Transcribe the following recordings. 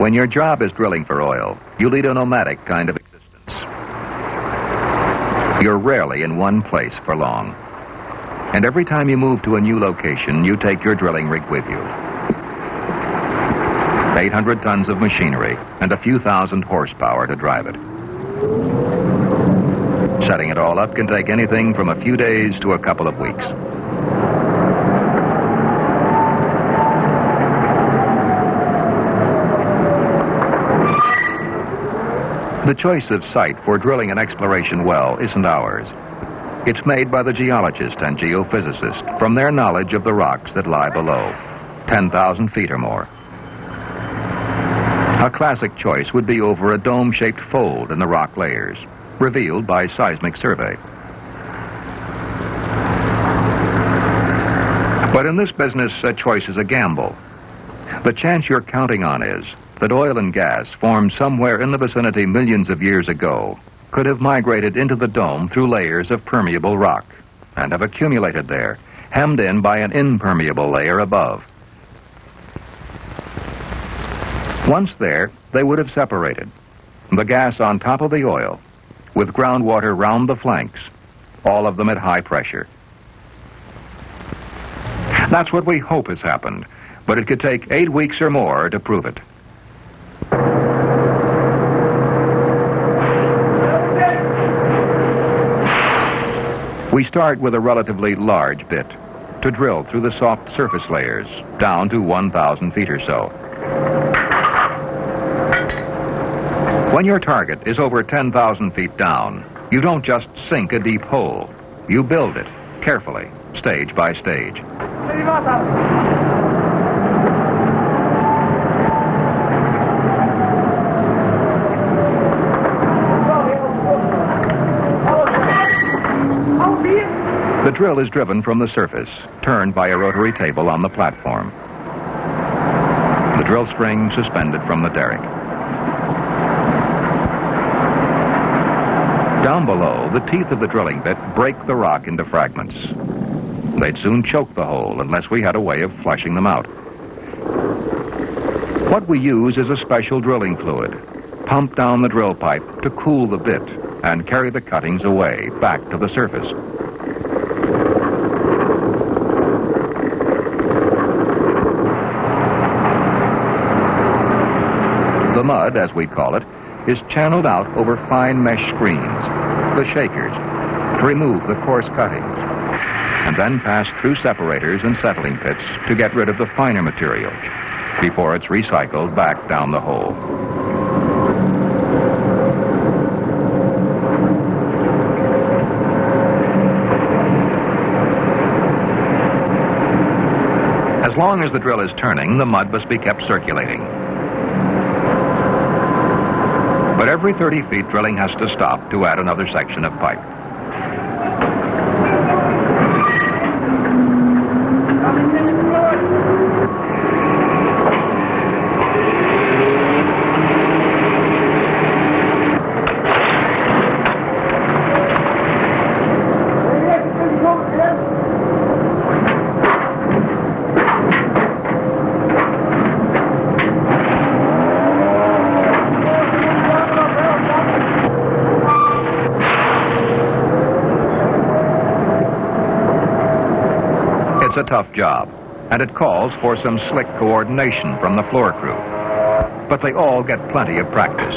When your job is drilling for oil, you lead a nomadic kind of existence. You're rarely in one place for long. And every time you move to a new location, you take your drilling rig with you. 800 tons of machinery and a few thousand horsepower to drive it. Setting it all up can take anything from a few days to a couple of weeks. The choice of site for drilling an exploration well isn't ours. It's made by the geologist and geophysicist from their knowledge of the rocks that lie below, 10,000 feet or more. A classic choice would be over a dome-shaped fold in the rock layers, revealed by seismic survey. But in this business, a choice is a gamble. The chance you're counting on is that oil and gas formed somewhere in the vicinity millions of years ago could have migrated into the dome through layers of permeable rock and have accumulated there, hemmed in by an impermeable layer above. Once there, they would have separated, the gas on top of the oil, with groundwater round the flanks, all of them at high pressure. That's what we hope has happened, but it could take 8 weeks or more to prove it. We start with a relatively large bit to drill through the soft surface layers down to 1,000 feet or so. When your target is over 10,000 feet down, you don't just sink a deep hole. You build it carefully, stage by stage. The drill is driven from the surface, turned by a rotary table on the platform. The drill string suspended from the derrick. Down below, the teeth of the drilling bit break the rock into fragments. They'd soon choke the hole unless we had a way of flushing them out. What we use is a special drilling fluid, pumped down the drill pipe to cool the bit and carry the cuttings away, back to the surface. The mud, as we call it, is channeled out over fine mesh screens, the shakers, to remove the coarse cuttings, and then passed through separators and settling pits to get rid of the finer material before it's recycled back down the hole. As long as the drill is turning, the mud must be kept circulating. But every 30 feet, drilling has to stop to add another section of pipe. It's a tough job, and it calls for some slick coordination from the floor crew. But they all get plenty of practice.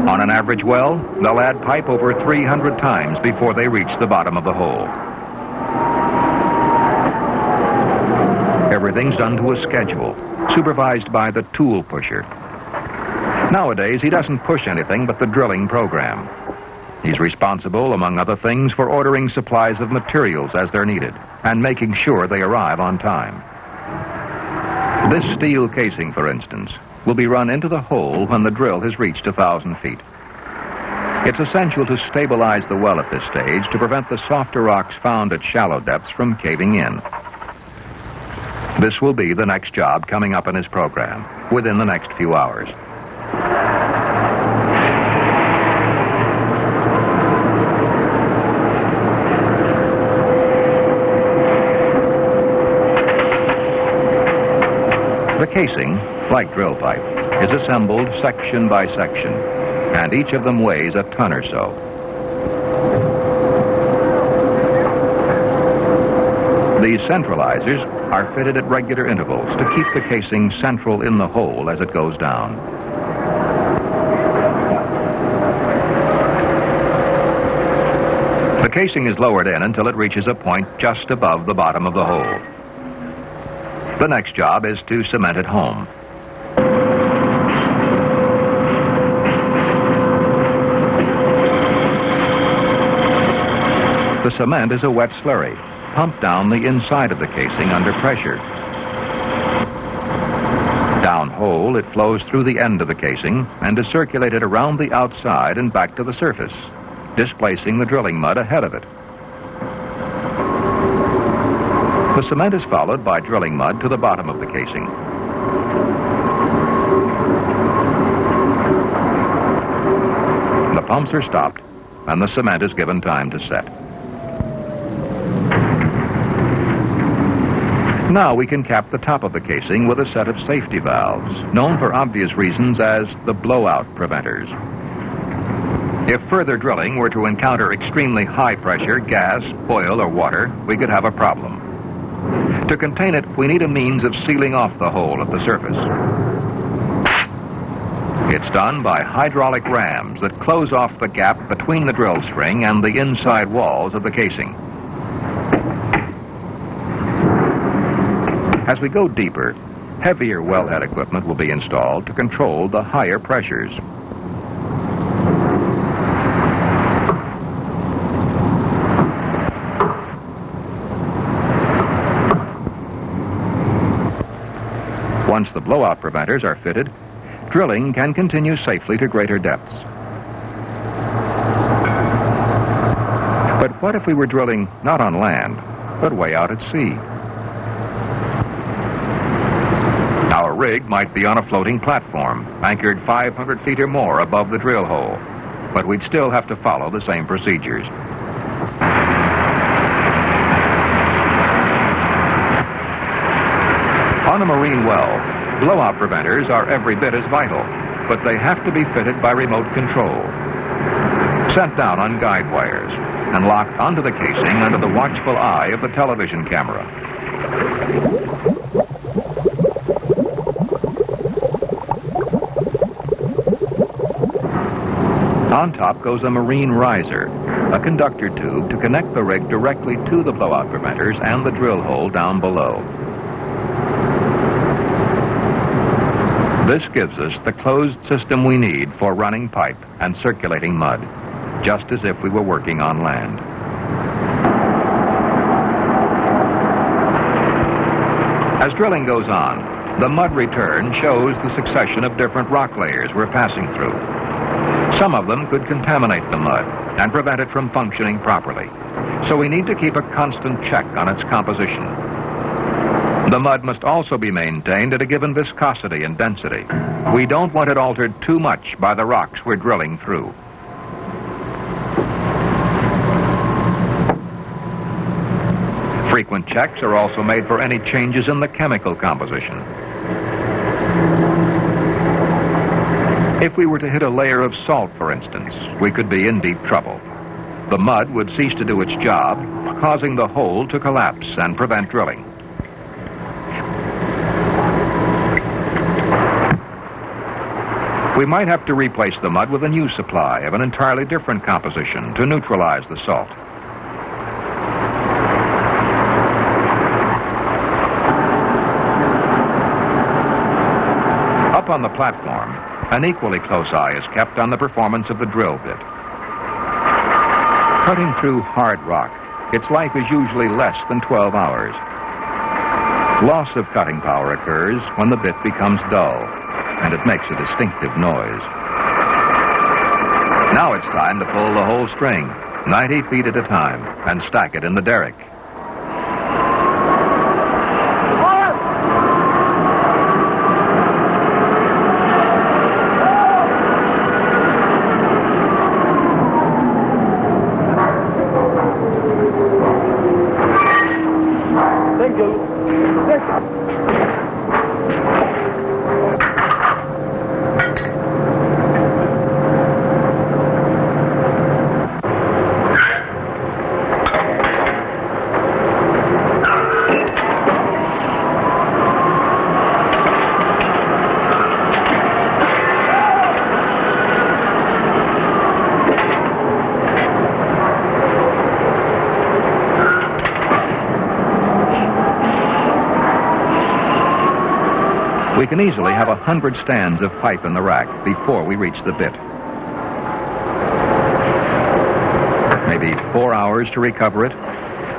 On an average well, they'll add pipe over 300 times before they reach the bottom of the hole. Everything's done to a schedule, supervised by the tool pusher. Nowadays, he doesn't push anything but the drilling program. He's responsible, among other things, for ordering supplies of materials as they're needed and making sure they arrive on time. This steel casing, for instance, will be run into the hole when the drill has reached 1,000 feet. It's essential to stabilize the well at this stage to prevent the softer rocks found at shallow depths from caving in. This will be the next job coming up in his program within the next few hours. casing, like drill pipe, is assembled section by section, and each of them weighs a ton or so. These centralizers are fitted at regular intervals to keep the casing central in the hole as it goes down. The casing is lowered in until it reaches a point just above the bottom of the hole. The next job is to cement it home. The cement is a wet slurry, pumped down the inside of the casing under pressure. Downhole, it flows through the end of the casing and is circulated around the outside and back to the surface, displacing the drilling mud ahead of it. The cement is followed by drilling mud to the bottom of the casing. The pumps are stopped, and the cement is given time to set. Now we can cap the top of the casing with a set of safety valves, known for obvious reasons as the blowout preventers. If further drilling were to encounter extremely high pressure, gas, oil, or water, we could have a problem. To contain it, we need a means of sealing off the hole at the surface. It's done by hydraulic rams that close off the gap between the drill string and the inside walls of the casing. As we go deeper, heavier wellhead equipment will be installed to control the higher pressures. Once the blowout preventers are fitted, drilling can continue safely to greater depths. But what if we were drilling not on land, but way out at sea? Our rig might be on a floating platform, anchored 500 feet or more above the drill hole, but we'd still have to follow the same procedures. On a marine well, blowout preventers are every bit as vital, but they have to be fitted by remote control, sent down on guide wires, and locked onto the casing under the watchful eye of the television camera. On top goes a marine riser, a conductor tube to connect the rig directly to the blowout preventers and the drill hole down below. This gives us the closed system we need for running pipe and circulating mud, just as if we were working on land. As drilling goes on, the mud return shows the succession of different rock layers we're passing through. Some of them could contaminate the mud and prevent it from functioning properly, so we need to keep a constant check on its composition. The mud must also be maintained at a given viscosity and density. We don't want it altered too much by the rocks we're drilling through. Frequent checks are also made for any changes in the chemical composition. If we were to hit a layer of salt, for instance, we could be in deep trouble. The mud would cease to do its job, causing the hole to collapse and prevent drilling. We might have to replace the mud with a new supply of an entirely different composition to neutralize the salt. Up on the platform, an equally close eye is kept on the performance of the drill bit. Cutting through hard rock, its life is usually less than 12 hours. Loss of cutting power occurs when the bit becomes dull, and it makes a distinctive noise. Now it's time to pull the whole string, 90 feet at a time, and stack it in the derrick. We can easily have 100 stands of pipe in the rack before we reach the bit. Maybe 4 hours to recover it,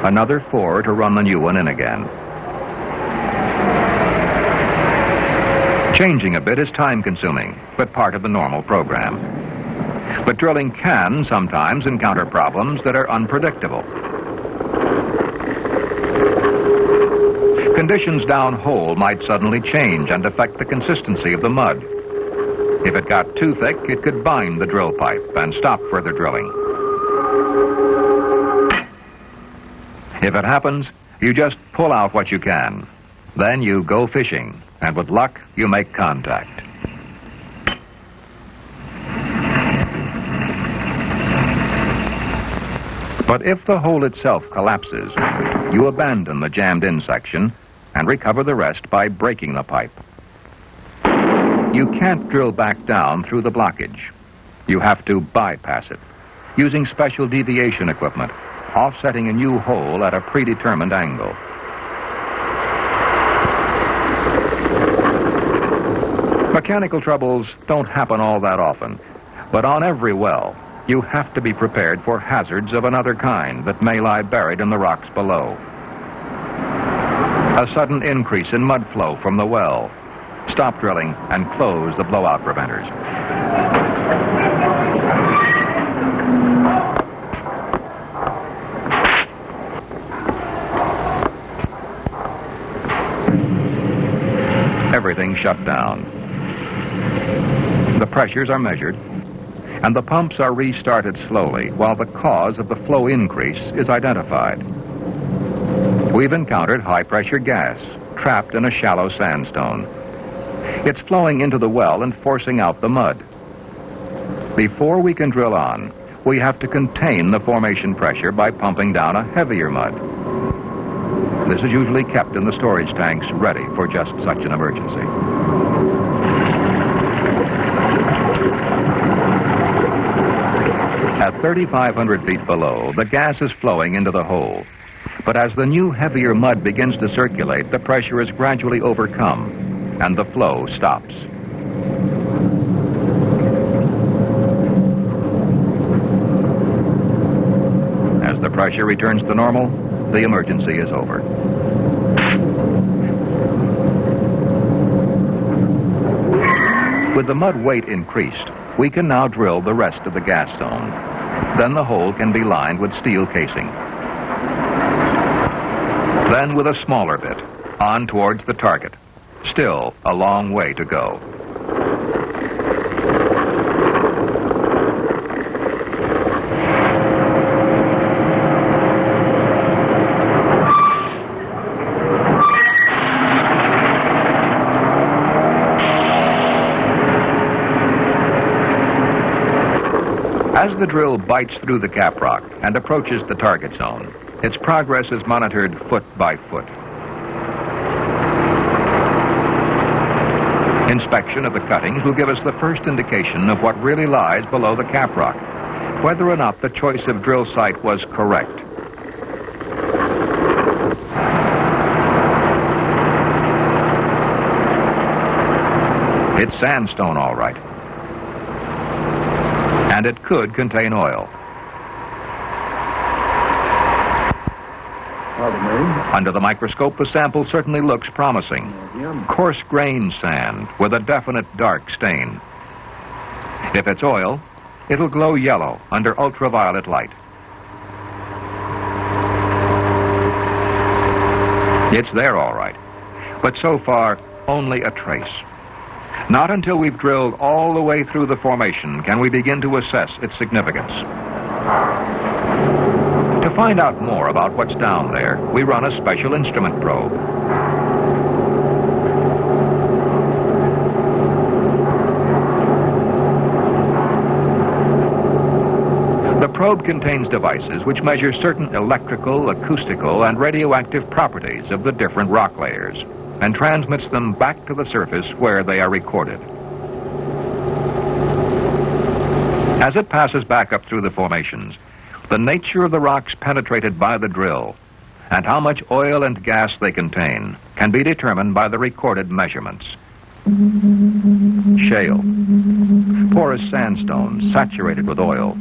another 4 to run the new one in again. Changing a bit is time-consuming, but part of the normal program. But drilling can sometimes encounter problems that are unpredictable. Conditions downhole might suddenly change and affect the consistency of the mud. If it got too thick, it could bind the drill pipe and stop further drilling. If it happens, you just pull out what you can. Then you go fishing, and with luck, you make contact. But if the hole itself collapses, you abandon the jammed-in section and recover the rest by breaking the pipe. You can't drill back down through the blockage. You have to bypass it, using special deviation equipment, offsetting a new hole at a predetermined angle. Mechanical troubles don't happen all that often, but on every well, you have to be prepared for hazards of another kind that may lie buried in the rocks below. A sudden increase in mud flow from the well. Stop drilling and close the blowout preventers. Everything shut down. The pressures are measured, and the pumps are restarted slowly while the cause of the flow increase is identified. We've encountered high-pressure gas trapped in a shallow sandstone. It's flowing into the well and forcing out the mud. Before we can drill on, we have to contain the formation pressure by pumping down a heavier mud. This is usually kept in the storage tanks ready for just such an emergency. At 3,500 feet below, the gas is flowing into the hole. But as the new, heavier mud begins to circulate, the pressure is gradually overcome, and the flow stops. As the pressure returns to normal, the emergency is over. With the mud weight increased, we can now drill the rest of the gas zone. Then the hole can be lined with steel casing. Then with a smaller bit, on towards the target. Still a long way to go. As the drill bites through the caprock and approaches the target zone, its progress is monitored foot by foot. Inspection of the cuttings will give us the first indication of what really lies below the caprock, whether or not the choice of drill site was correct. It's sandstone, all right. And it could contain oil. Under the microscope, the sample certainly looks promising. Coarse-grained sand with a definite dark stain. If it's oil, it'll glow yellow under ultraviolet light. It's there, all right, but so far, only a trace. Not until we've drilled all the way through the formation can we begin to assess its significance. To find out more about what's down there, we run a special instrument probe. The probe contains devices which measure certain electrical, acoustical, and radioactive properties of the different rock layers, and transmits them back to the surface where they are recorded. As it passes back up through the formations, the nature of the rocks penetrated by the drill and how much oil and gas they contain can be determined by the recorded measurements. Shale. Porous sandstone saturated with oil.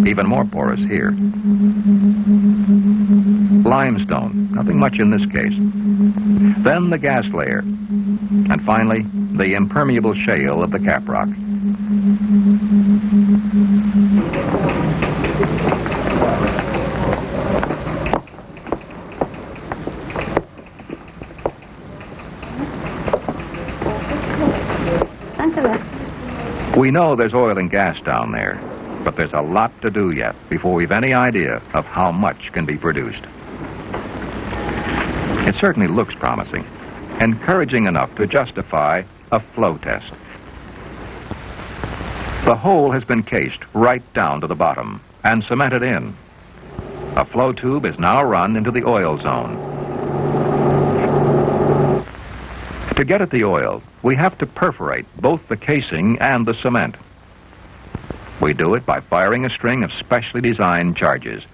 Even more porous here. Limestone. Nothing much in this case. Then the gas layer. And finally, the impermeable shale of the caprock. We know there's oil and gas down there, but there's a lot to do yet before we've any idea of how much can be produced. It certainly looks promising, encouraging enough to justify a flow test. The hole has been cased right down to the bottom and cemented in. A flow tube is now run into the oil zone. To get at the oil, we have to perforate both the casing and the cement. We do it by firing a string of specially designed charges.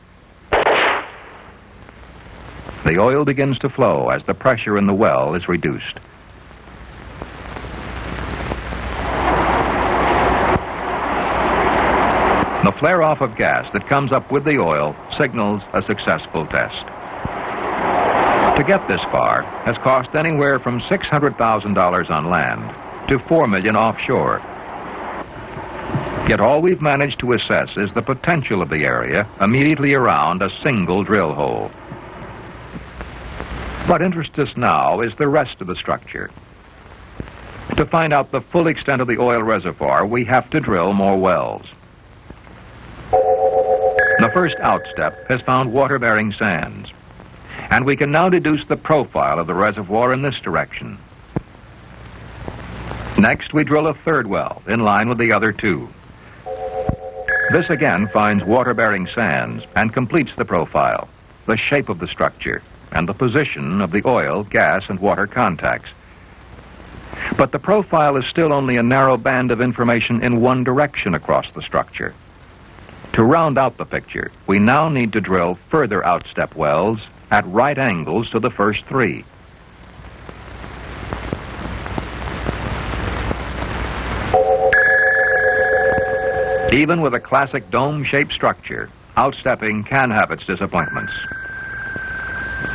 The oil begins to flow as the pressure in the well is reduced. The flare-off of gas that comes up with the oil signals a successful test. To get this far has cost anywhere from $600,000 on land to $4 million offshore. Yet all we've managed to assess is the potential of the area immediately around a single drill hole. What interests us now is the rest of the structure. To find out the full extent of the oil reservoir, we have to drill more wells. The first outstep has found water-bearing sands, and we can now deduce the profile of the reservoir in this direction. Next, we drill a third well in line with the other two. This again finds water-bearing sands and completes the profile, the shape of the structure, and the position of the oil, gas, and water contacts. But the profile is still only a narrow band of information in one direction across the structure. To round out the picture, we now need to drill further outstep wells at right angles to the first three. Even with a classic dome-shaped structure, outstepping can have its disappointments.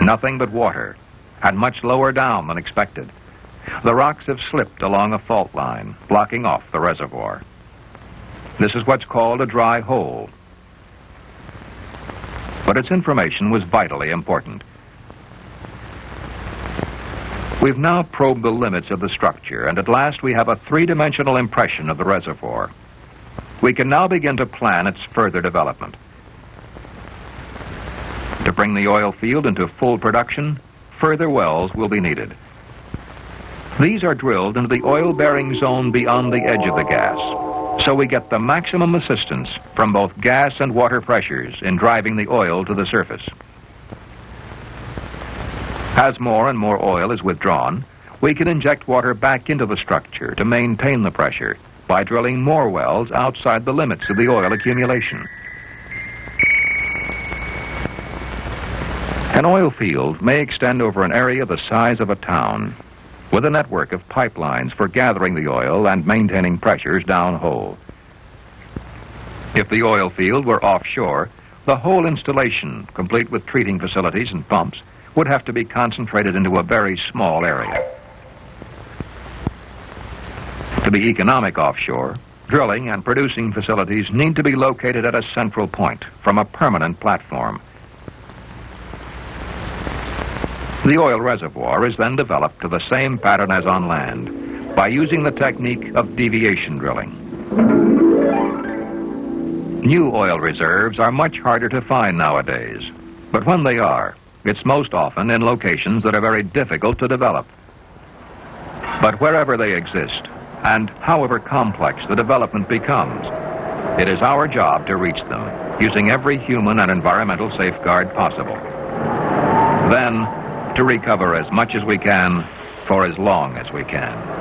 Nothing but water, and much lower down than expected. The rocks have slipped along a fault line, blocking off the reservoir. This is what's called a dry hole. But its information was vitally important. We've now probed the limits of the structure, and at last we have a three-dimensional impression of the reservoir. We can now begin to plan its further development. To bring the oil field into full production, further wells will be needed. These are drilled into the oil-bearing zone beyond the edge of the gas, so we get the maximum assistance from both gas and water pressures in driving the oil to the surface. As more and more oil is withdrawn, we can inject water back into the structure to maintain the pressure by drilling more wells outside the limits of the oil accumulation. An oil field may extend over an area the size of a town, with a network of pipelines for gathering the oil and maintaining pressures downhole. If the oil field were offshore, the whole installation, complete with treating facilities and pumps, would have to be concentrated into a very small area. To be economic offshore, drilling and producing facilities need to be located at a central point from a permanent platform. The oil reservoir is then developed to the same pattern as on land by using the technique of deviation drilling. New oil reserves are much harder to find nowadays, but when they are, it's most often in locations that are very difficult to develop. But wherever they exist, and however complex the development becomes, it is our job to reach them, using every human and environmental safeguard possible. Then, to recover as much as we can for as long as we can.